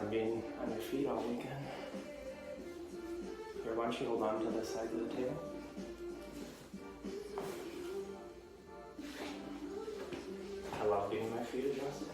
from being on your feet all weekend. Here, why don't you hold on to this side of the table? I love getting my feet adjusted.